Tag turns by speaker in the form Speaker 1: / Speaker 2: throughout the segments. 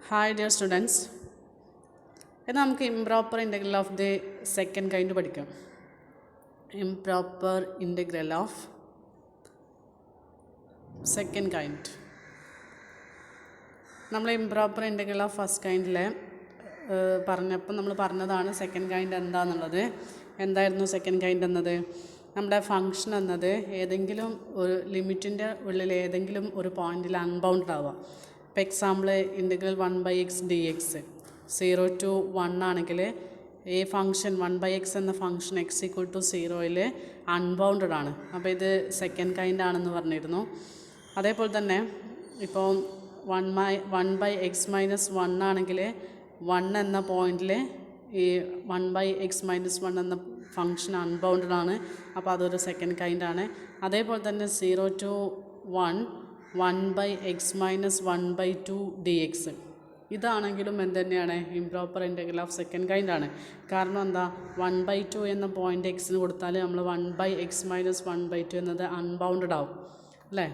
Speaker 1: Hi dear students. ഇന്ന് നമുക്ക് improper integral of the second kind പഠിക്കാം. Improper integral of second kind. നമ്മൾ improper integral of first കൈൻഡിലെ പറഞ്ഞപ്പോൾ നമ്മൾ പറഞ്ഞതാണ് സെക്കൻഡ് കൈൻഡ് എന്താണെന്നുള്ളത്. എന്തായിരുന്നു സെക്കൻഡ് കൈൻഡ് എന്നത്? നമ്മുടെ ഫങ്ഷൻ എന്നത് ഏതെങ്കിലും ഒരു ലിമിറ്റിൻ്റെ ഉള്ളിൽ ഏതെങ്കിലും ഒരു പോയിൻറ്റിൽ അൺബൗണ്ടഡ് ആവാം. ഇപ്പോൾ example integral 1/x dx 0 to 1 ആണെങ്കിൽ ഈ ഫംഗ്ഷൻ 1/x എന്ന ഫംഗ്ഷൻ x = 0യിൽ അൺബൗണ്ടഡ് ആണ്. അപ്പോൾ ഇത് സെക്കൻഡ് കൈൻഡ് ആണെന്ന് പറഞ്ഞിരുന്നു. അതേപോലെ തന്നെ ഇപ്പോൾ 1/x - 1 ആണെങ്കിൽ 1 എന്ന പോയിൻറ്റിൽ ഈ 1/x - 1 എന്ന ഫംഗ്ഷൻ അൺബൗണ്ടഡ് ആണ്. അപ്പോൾ അതൊരു സെക്കൻഡ് കൈൻഡ് ആണ്. അതേപോലെ തന്നെ 0 to 1 1/x - 1/2 dx ഇതാണെങ്കിലും എന്ത് തന്നെയാണ്? Improper integral of second kind ആണ്. കാരണം എന്താ? 1/2 എന്ന പോയിൻ്റ് എക്സിന് കൊടുത്താൽ നമ്മൾ 1/x - 1/2 എന്നത് അൺബൗണ്ടഡ് ആവും അല്ലേ?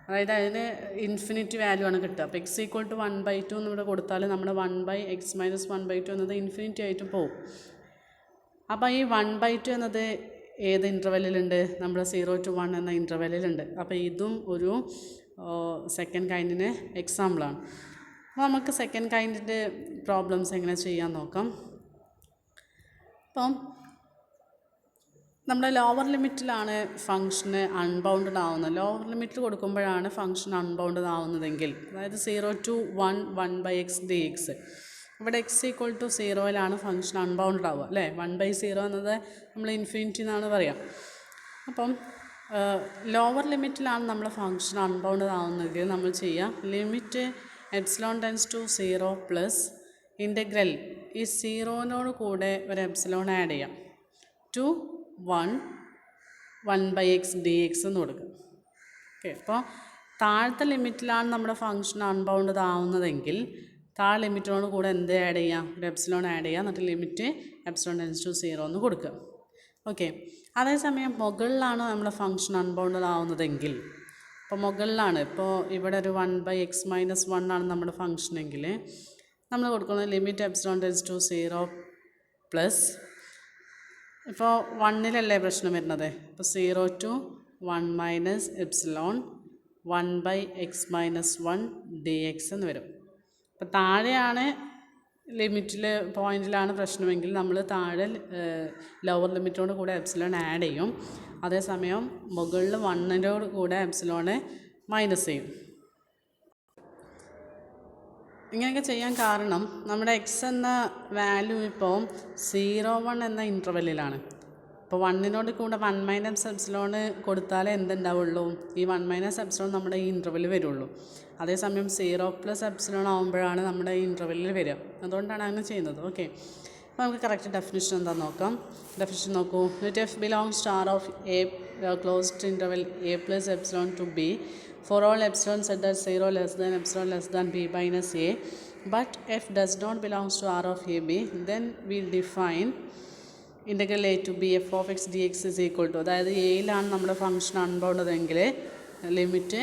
Speaker 1: അതായത് അതിന് ഇൻഫിനിറ്റി വാല്യൂ ആണ് കിട്ടുക. അപ്പോൾ x = 1/2 എന്നിവിടെ കൊടുത്താൽ നമ്മുടെ 1/x - 1/2 എന്നത് ഇൻഫിനിറ്റി ആയിട്ട് പോകും. അപ്പോൾ ഈ 1/2 എന്നത് ഏത് ഇൻ്റർവെല്ലിലുണ്ട്? നമ്മുടെ 0 to 1 എന്ന ഇൻ്റർവെല്ലിലുണ്ട്. അപ്പോൾ ഇതും ഒരു സെക്കൻഡ് കൈൻഡിന് എക്സാമ്പിളാണ്. അപ്പോൾ നമുക്ക് സെക്കൻഡ് കൈൻഡിൻ്റെ പ്രോബ്ലംസ് എങ്ങനെ ചെയ്യാൻ നോക്കാം. അപ്പം നമ്മുടെ ലോവർ ലിമിറ്റിലാണ് ഫംഗ്ഷന് അൺബൗണ്ടഡ് ആവുന്നത്. ലോവർ ലിമിറ്റിൽ കൊടുക്കുമ്പോഴാണ് ഫംഗ്ഷൻ അൺബൗണ്ടഡ് ആവുന്നതെങ്കിൽ, അതായത് 0 to 1 1/x dx ഇവിടെ x = 0യിലാണ് ഫംഗ്ഷൻ അൺബൗണ്ടഡ് ആവുക അല്ലേ? 1/0 എന്നത് നമ്മൾ ഇൻഫിനിറ്റി എന്നാണ് പറയാം. അപ്പം ലോവർ ലിമിറ്റിലാണ് നമ്മൾ ഫംഗ്ഷൻ അൺബൗണ്ടഡ് ആവുന്നതെങ്കിൽ നമ്മൾ ചെയ്യുക limit epsilon tends to 0 plus integral ഈ 0നോട് കൂടെ ഒരു എപ്സിലോൺ ആഡ് ചെയ്യാം ടു 1/x dx എന്ന് കൊടുക്കുക. ഓക്കെ, അപ്പോൾ താഴത്തെ ലിമിറ്റിലാണ് നമ്മുടെ ഫംഗ്ഷൻ അൺബൗണ്ടഡ് ആവുന്നതെങ്കിൽ താഴെ ലിമിറ്റിനോട് കൂടെ എന്ത് ആഡ് ചെയ്യാം? ഒരു എപ്സിലോൺ ആഡ് ചെയ്യുക. എന്നിട്ട് ലിമിറ്റ് എപ്സിലോൺ ടെൻസ് ടു 0 എന്ന് കൊടുക്കുക. ഓക്കെ, അതേസമയം മുകളിലാണ് നമ്മുടെ ഫംഗ്ഷൻ അൺബൗണ്ടഡ് ആവുന്നതെങ്കിൽ, ഇപ്പോൾ മുകളിലാണ്, ഇപ്പോൾ ഇവിടെ ഒരു 1/x - 1 ആണ് നമ്മുടെ ഫംഗ്ഷനെങ്കിൽ നമ്മൾ കൊടുക്കുന്നത് limit epsilon tends to 0 plus, ഇപ്പോൾ 1-ലല്ലേ പ്രശ്നം വരുന്നത്, ഇപ്പോൾ 0 to 1 - എപ്സിലോൺ 1/x - 1 dx എന്ന് വരും. അപ്പോൾ താഴെയാണ് ലിമിറ്റിൽ പോയിൻറ്റിലാണ് പ്രശ്നമെങ്കിൽ നമ്മൾ താഴെ ലോവർ ലിമിറ്റോട് കൂടെ എപ്സിലോൺ ആഡ് ചെയ്യും. അതേസമയം മുകളിൽ 1-നോട് കൂടെ എപ്സിലോൺ മൈനസ് ചെയ്യും. ഇങ്ങനെയൊക്കെ ചെയ്യാൻ കാരണം നമ്മുടെ എക്സ് എന്ന വാല്യൂ ഇപ്പോൾ 0-1 എന്ന ഇൻ്റർവെല്ലിലാണ്. ഇപ്പോൾ 1-നോട് കൂടെ 1 - എപ്സിലോൺ കൊടുത്താലേ എന്തുണ്ടാവുള്ളൂ? ഈ 1 - എപ്സിലോൺ നമ്മുടെ ഈ ഇൻ്റർവെല്ലിൽ വരുള്ളൂ. അതേസമയം 0 + എപ്സിലോൺ ആകുമ്പോഴാണ് നമ്മുടെ ഈ ഇൻ്റർവെല്ലിൽ വരിക. അതുകൊണ്ടാണ് അങ്ങനെ ചെയ്യുന്നത്. ഓക്കെ, അപ്പോൾ നമുക്ക് കറക്റ്റ് ഡെഫിനിഷൻ എന്താണെന്ന് നോക്കാം. ഡെഫിനിഷൻ നോക്കൂ. Let f belongs to R of a closed interval a + epsilon to b for all epsilon set at 0 less than epsilon less than b minus a, but f does not belongs to R of ab, then we define integral a to b f of x dx is equal to, അതായത് എയിലാണ് നമ്മുടെ function unbounded എങ്കിൽ limit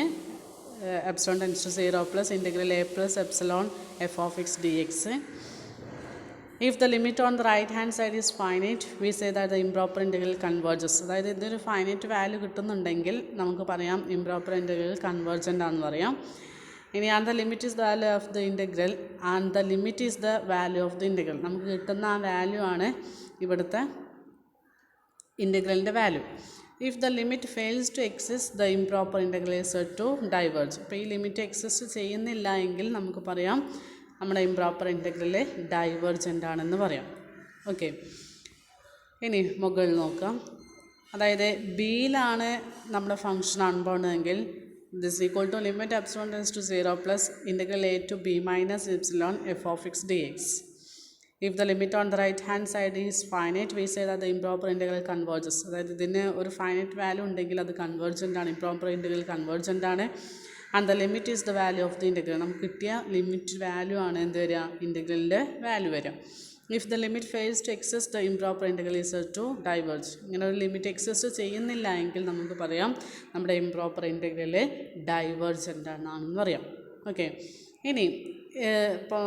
Speaker 1: epsilon tends to 0 plus integral a + epsilon f of x dx. If the limit on the right hand side is finite, we say that the improper integral converges. അതായത് ഇതൊരു finite value കിട്ടുന്നുണ്ടെങ്കിൽ നമുക്ക് പറയാം improper integral convergent ആണെന്ന് പറയാം. ഇനി and the limit is the value of the integral and the limit is the value of the integral. നമുക്ക് കിട്ടുന്ന ആ വാല്യൂ ആണ് ഇവിടുത്തെ ഇൻ്റഗ്രലിൻ്റെ value. If the limit fails to exist the improper integral is said to diverge. അപ്പോൾ ഈ limit exist ചെയ്യുന്നില്ല എങ്കിൽ നമുക്ക് പറയാം നമ്മുടെ ഇംപ്രോപ്പർ ഇൻ്റഗ്രൽ ഡൈവേർജൻ്റ് ആണെന്ന് പറയാം. ഓക്കെ, ഇനി മുകളിൽ നോക്കാം. അതായത് ബിയിലാണ് നമ്മുടെ ഫംഗ്ഷൻ അൺബൗണ്ടഡ് എങ്കിൽ this equal to limit epsilon tends to 0 plus integral a to b - epsilon f of x dx. If the limit on the right hand side is finite, we say that the improper integral converges. അതായത് ഇതിന് ഒരു finite value ഉണ്ടെങ്കിൽ അത് convergent ആണ്, improper integral convergent ആണ്. And the limit is the value of the integral. നമുക്ക് കിട്ടിയ limit value ആണ് എന്ത് വരിക? ഇൻ്റഗ്രലിൻ്റെ വാല്യൂ വരിക. If the limit fails to exist the improper integral is said to diverge. ഇങ്ങനെ ഒരു ലിമിറ്റ് എക്സിസ്റ്റ് ചെയ്യുന്നില്ല എങ്കിൽ നമുക്ക് പറയാം നമ്മുടെ ഇംപ്രോപ്പർ ഇൻ്റഗ്രൽ ഡൈവേർജൻ്റ് ആണെന്ന് പറയാം. ഓക്കെ, ഇനി ഇപ്പോൾ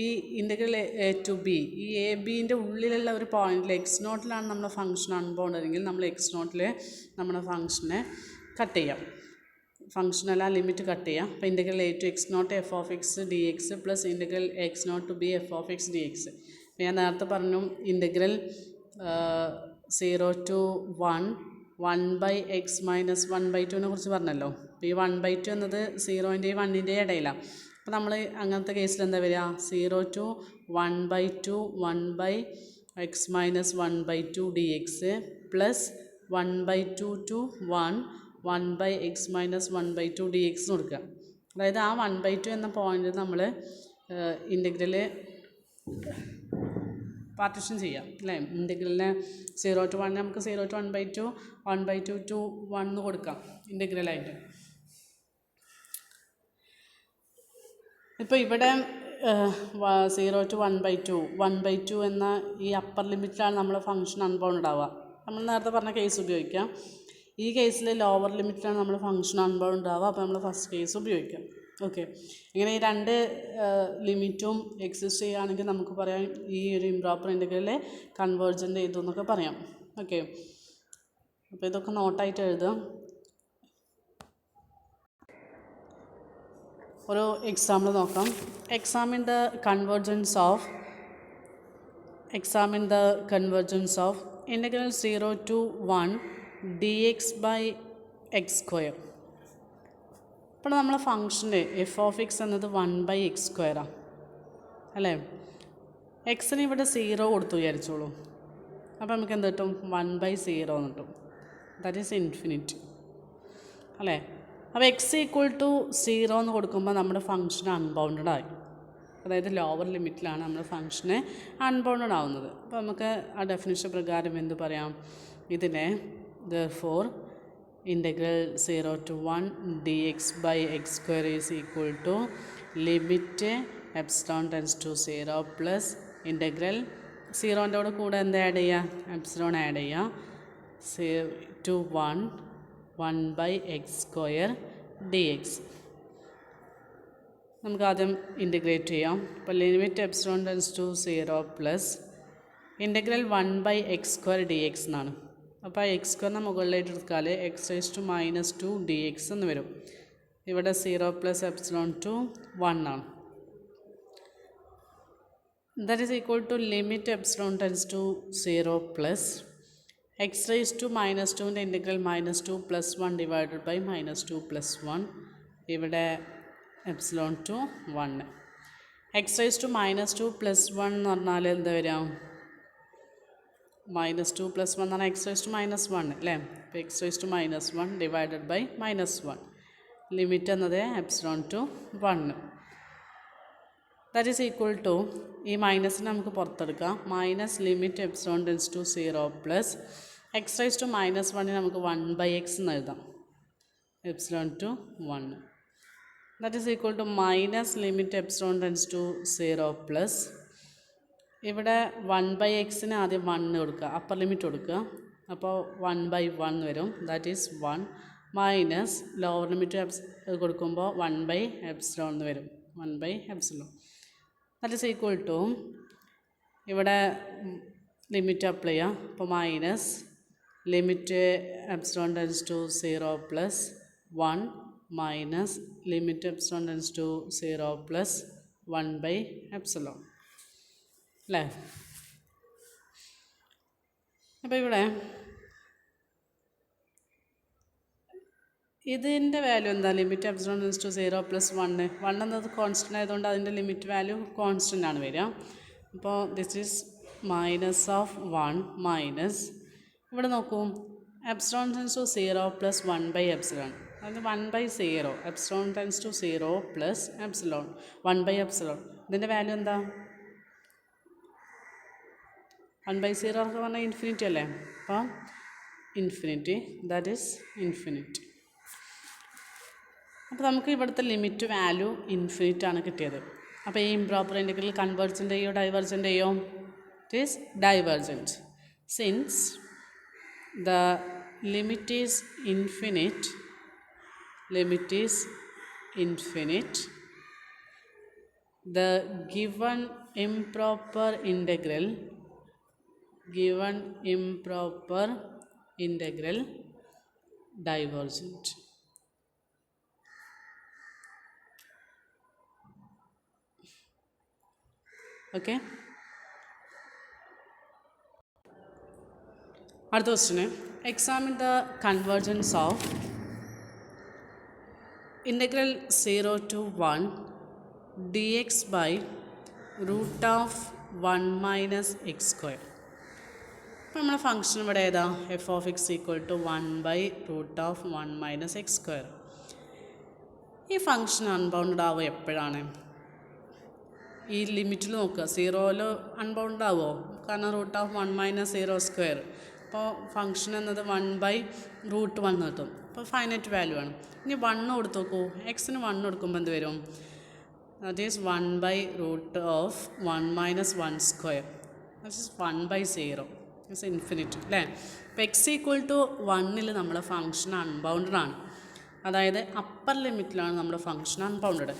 Speaker 1: ഈ ഇൻ്റഗ്രൽ എ ടു ബി, ഈ എ ബീൻ്റെ ഉള്ളിലുള്ള ഒരു പോയിന്റിൽ എക്സ് നോട്ടിലാണ് നമ്മുടെ ഫംഗ്ഷൻ അൺബൗണ്ടഡ് എങ്കിൽ നമ്മൾ എക്സ് നോട്ടിൽ നമ്മുടെ ഫംഗ്ഷനെ കട്ട് ചെയ്യാം, ഫംഗ്ഷനല്ല ലിമിറ്റ് കട്ട് ചെയ്യാം. അപ്പോൾ integral a to x naught f of x d x plus integral x naught to b f of x d x. ഞാൻ നേരത്തെ പറഞ്ഞു ഇൻ്റഗ്രൽ 0 to 1/(x-1/2) കുറിച്ച് പറഞ്ഞല്ലോ. അപ്പോൾ ഈ 1/2 എന്നത് 0-ൻ്റെയും 1-ൻ്റെയും ഇടയിലാണ്. അപ്പോൾ നമ്മൾ അങ്ങനത്തെ കേസിൽ എന്താ വരിക, 0 to 1/2 1/(x-1/2) dx plus 1/2 to 1/(x-1/2) dx കൊടുക്കുക. അതായത് ആ 1/2 എന്ന പോയിന്റിൽ നമ്മൾ ഇൻ്റഗ്രൽ പാർട്ടിഷൻ ചെയ്യാം അല്ലേ. ഇൻ്റഗ്രലിനെ 0 to 1 നമുക്ക് 0 to 1/2 1/2 to 1 കൊടുക്കാം ഇൻ്റഗ്രലായിട്ട്. ഇപ്പോൾ ഇവിടെ 0 to 1/2 എന്ന ഈ അപ്പർ ലിമിറ്റിലാണ് നമ്മൾ ഫംഗ്ഷൻ അൺബൗണ്ടഡ് ആവുക. നമ്മൾ നേരത്തെ പറഞ്ഞ കേസ് ഉപയോഗിക്കാം. ഈ കേസിൽ ലോവർ ലിമിറ്റിലാണ് നമ്മൾ ഫംഗ്ഷൻ അൺബൗണ്ടഡ് ആവുക. അപ്പോൾ നമ്മൾ ഫസ്റ്റ് കേസ് ഉപയോഗിക്കാം. ഓക്കെ, ഇങ്ങനെ ഈ രണ്ട് ലിമിറ്റും എക്സിസ്റ്റ് ചെയ്യുകയാണെങ്കിൽ നമുക്ക് പറയാം ഈ ഒരു ഇംപ്രോപ്പർ ഇൻ്റഗ്രലിലെ കൺവേർജൻ്റ് ചെയ്തു എന്നൊക്കെ പറയാം. ഓക്കെ, അപ്പോൾ ഇതൊക്കെ നോട്ടായിട്ട് എഴുതാം. ഒരു എക്സാമ്പിൾ നോക്കാം. Examine the convergence of integral 0 to 1 dx by x square. ഇപ്പോൾ നമ്മളെ ഫംഗ്ഷന് എഫ് ഓഫ് എക്സ് എന്നത് 1/(x²) അല്ലേ. എക്സിന് ഇവിടെ 0 കൊടുത്തു വിചാരിച്ചോളൂ. അപ്പോൾ നമുക്ക് എന്ത് കിട്ടും, 1/0 എന്ന് കിട്ടും. ദാറ്റ് ഈസ് ഇൻഫിനിറ്റ് അല്ലേ. അപ്പോൾ എക്സ് ഈക്വൽ ടു 0 എന്ന് കൊടുക്കുമ്പോൾ നമ്മുടെ ഫംഗ്ഷൻ അൺബൗണ്ടഡ് ആയി. അതായത് ലോവർ ലിമിറ്റിലാണ് നമ്മുടെ ഫംഗ്ഷന് അൺബൗണ്ടഡ് ആവുന്നത്. അപ്പോൾ നമുക്ക് ആ ഡെഫിനിഷൻ പ്രകാരം എന്ത് പറയാം, ഇതിനെ therefore integral 0 to 1 dx by x² is equal to limit epsilon tends to 0 plus integral 0ൻ്റെ കൂടെ എന്ത് ആഡ് ചെയ്യുക, എപ്സിലോൺ ആഡ് ചെയ്യുക, to 1/(x²) dx. നമുക്ക് ആദ്യം ഇൻ്റഗ്രേറ്റ് ചെയ്യാം. അപ്പോൾ limit epsilon tends to 0 plus integral 1/(x² dx എന്നാണ്. അപ്പോൾ x² മുകളിലായിട്ട് എടുത്താൽ x⁻² dx എന്ന് വരും. ഇവിടെ 0 പ്ലസ് എപ്സിലോൺ ടു 1 ആണ്. That is equal to limit epsilon tends to 0 plus x⁻²ൻ്റെ ഇൻ്റഗ്രൽ -2 + 1 ഡിവൈഡഡ് ബൈ -2 + 1. ഇവിടെ എപ്സിലോൺ ടു 1. x⁻² + 1 എന്ന് പറഞ്ഞാൽ എന്താ വരിക, -2 + 1 എന്ന് പറഞ്ഞാൽ x⁻1 അല്ലേ. അപ്പോൾ x⁻1 ഡിവൈഡഡ് ബൈ -1. ലിമിറ്റ് എന്നത് epsilon to 1. That is equal to, ഈ മൈനസിനെ നമുക്ക് പുറത്തെടുക്കാം, minus limit epsilon tends to 0 plus x⁻1 നമുക്ക് 1/x എന്ന് എഴുതാം, epsilon to 1. That is equal to minus limit epsilon tends to 0 plus ഇവിടെ 1/xന് ആദ്യം 1 കൊടുക്കുക, അപ്പർ ലിമിറ്റ് കൊടുക്കുക. അപ്പോൾ 1/1 വരും, that is 1 minus lower limit കൊടുക്കുമ്പോൾ 1/ε വരും, 1/ε. ദാറ്റ് ഈസ് ഈക്വൽ ടു ഇവിടെ ലിമിറ്റ് അപ്ലൈ ചെയ്യുക. അപ്പോൾ minus limit epsilon tends to 0 plus 1 minus limit epsilon tends to 0 plus 1/ε അല്ലേ. അപ്പോൾ ഇവിടെ ഇതിൻ്റെ വാല്യൂ എന്താ, limit epsilon tends to 0 plus 1 എന്നത് കോൺസ്റ്റൻ്റ് ആയതുകൊണ്ട് അതിൻ്റെ ലിമിറ്റ് വാല്യൂ കോൺസ്റ്റൻ്റ് ആണ് വരിക. അപ്പോൾ this is minus of 1 minus ഇവിടെ നോക്കൂ, എപ്സിലോൺ ടെൻസ് ടു 0 പ്ലസ് 1/ε, അതായത് 1/0, epsilon tends to 0 plus epsilon 1/ε. ഇതിൻ്റെ വാല്യൂ എന്താ, 1/0 എന്ന് പറഞ്ഞാൽ ഇൻഫിനിറ്റി അല്ലേ. അപ്പോൾ ഇൻഫിനിറ്റി, ദാറ്റ് ഈസ് ഇൻഫിനിറ്റി. അപ്പോൾ നമുക്ക് ഇവിടുത്തെ ലിമിറ്റ് വാല്യൂ ഇൻഫിനിറ്റ് ആണ് കിട്ടിയത്. അപ്പോൾ ഈ ഇംപ്രോപ്പർ ഇൻ്റഗ്രൽ കൺവേർജൻ്റ് ചെയ്യോ ഡൈവേർജൻ്റ് ചെയ്യോ, it is divergent. Since the limit is infinite the given improper integral divergent. Okay. അടുത്ത question examine the convergence of integral 0 to 1 dx by root of 1 minus x square. അപ്പോൾ നമ്മളെ function ഇവിടെ ഏതാ f of x equal to 1/√1 minus x square. ഈ function unbounded ആവുക എപ്പോഴാണ്? ഈ ലിമിറ്റിൽ നോക്കുക, 0ൽ അൺബൗണ്ടഡ് ആവുമോ? കാരണം √1 മൈനസ് 0 സ്ക്വയർ. അപ്പോൾ ഫംഗ്ഷൻ എന്നത് 1/√1 കിട്ടും. അപ്പോൾ ഫൈനൈറ്റ് വാല്യൂ ആണ്. ഇനി 1 കൊടുത്ത് നോക്കൂ. എക്സിന് 1 കൊടുക്കുമ്പോൾ എന്ത് വരും? That is 1/√1 minus 1 square. That is 1/0. It's infinite അല്ലേ? അപ്പോൾ എക്സ് ഈക്വൽ ടു 1ൽ നമ്മുടെ ഫംഗ്ഷൻ അൺബൗണ്ടഡ് ആണ്. അതായത് അപ്പർ ലിമിറ്റിലാണ് നമ്മുടെ ഫംഗ്ഷൻ അൺബൗണ്ടഡ്.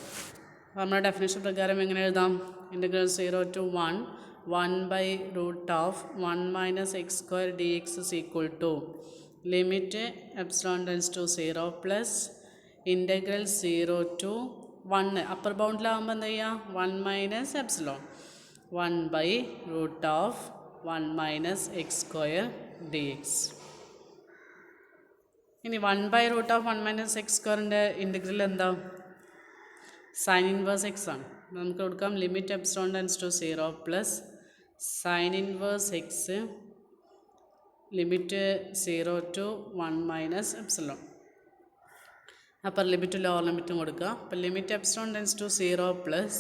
Speaker 1: അപ്പോൾ നമ്മുടെ ഡെഫിനേഷൻ പ്രകാരം എങ്ങനെ എഴുതാം? Integral 0 to 1/√1 minus x square d x is equal to limit epsilon tends to 0 plus integral 0 to 1 upper ബൗണ്ടിലാകുമ്പോൾ എന്താ ചെയ്യുക? 1 minus epsilon 1/√1 minus x square d x. ഇനി 1/√1 മൈനസ് എക്സ് സ്ക്വയറിൻ്റെ ഇൻ്റഗ്രൽ എന്താ? സൈൻ ഇൻവേഴ്സ് എക്സ് ആണ്. നമുക്ക് കൊടുക്കാം limit epsilon tends to 0 plus sine inverse x limit 0 to 1 minus epsilon. Upper ലിമിറ്റും ലോവർ ലിമിറ്റും കൊടുക്കുക. അപ്പോൾ limit epsilon tends to 0 plus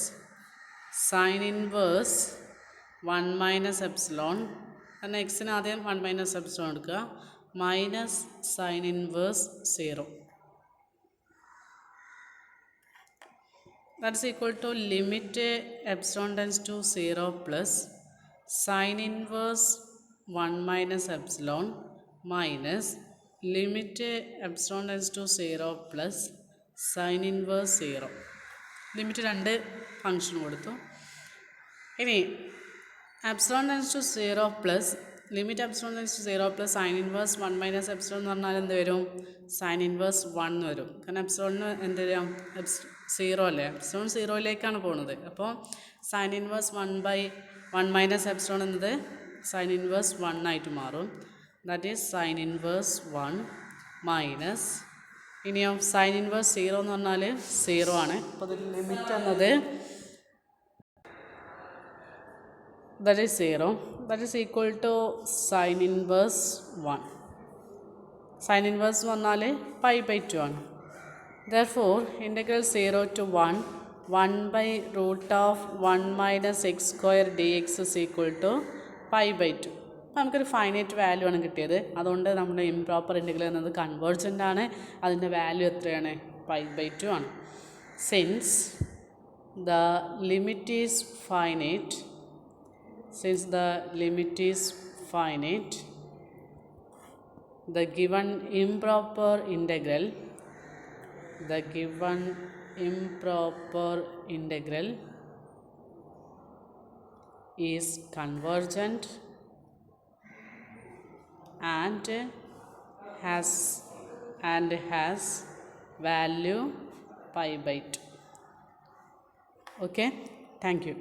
Speaker 1: sine inverse 1 minus epsilon, കാരണം എക്സിന് ആദ്യം 1 മൈനസ് എപ്സിലോൺ എടുക്കുക, minus sine inverse 0. That is equal to limit epsilon tends to 0 plus sine inverse 1 minus epsilon minus limit epsilon tends to 0 plus sine inverse 0. Limit 2 function കൊടുത്തു. ഇനി epsilon tends to 0 plus limit epsilon tends to 0 plus sine inverse 1 minus epsilon എന്ന് പറഞ്ഞാൽ എന്ത് വരും? Sign inverse 1 വരും. കാരണം എപ്സിലോണിന് എന്ത് വരാം? 0 അല്ലേ? എപ്സിലോൺ 0യിലേക്കാണ് പോകുന്നത്. അപ്പോൾ സൈൻ ഇൻവേഴ്സ് 1/1 മൈനസ് എപ്സിലോൺ എന്നത് സൈൻ ഇൻവേഴ്സ് 1 ആയിട്ട് മാറും. That is sign inverse 1 minus, ഇനിയോ സൈൻ ഇൻവേഴ്സ് 0 എന്ന് പറഞ്ഞാൽ 0 ആണ്. അപ്പോൾ അതിൽ ലിമിറ്റ് എന്നത് that is 0, that is equal to sin inverse 1. sin inverse എന്ന് പറഞ്ഞാൽ π/2 ആണ്. therefore integral 0 to 1/√1 minus x square dx is equal to π/2. അപ്പോൾ നമുക്കൊരു ഫൈനൈറ്റ് വാല്യൂ ആണ് കിട്ടിയത്. അതുകൊണ്ട് നമ്മുടെ ഇംപ്രോപ്പർ ഇൻ്റഗ്രൽ എന്നത് കൺവേർജൻ്റ് ആണ്. അതിൻ്റെ വാല്യൂ എത്രയാണ്? π/2 ആണ്. Since the limit is finite, since the limit is finite, the given improper integral is convergent and has value π/2. Okay, thank you.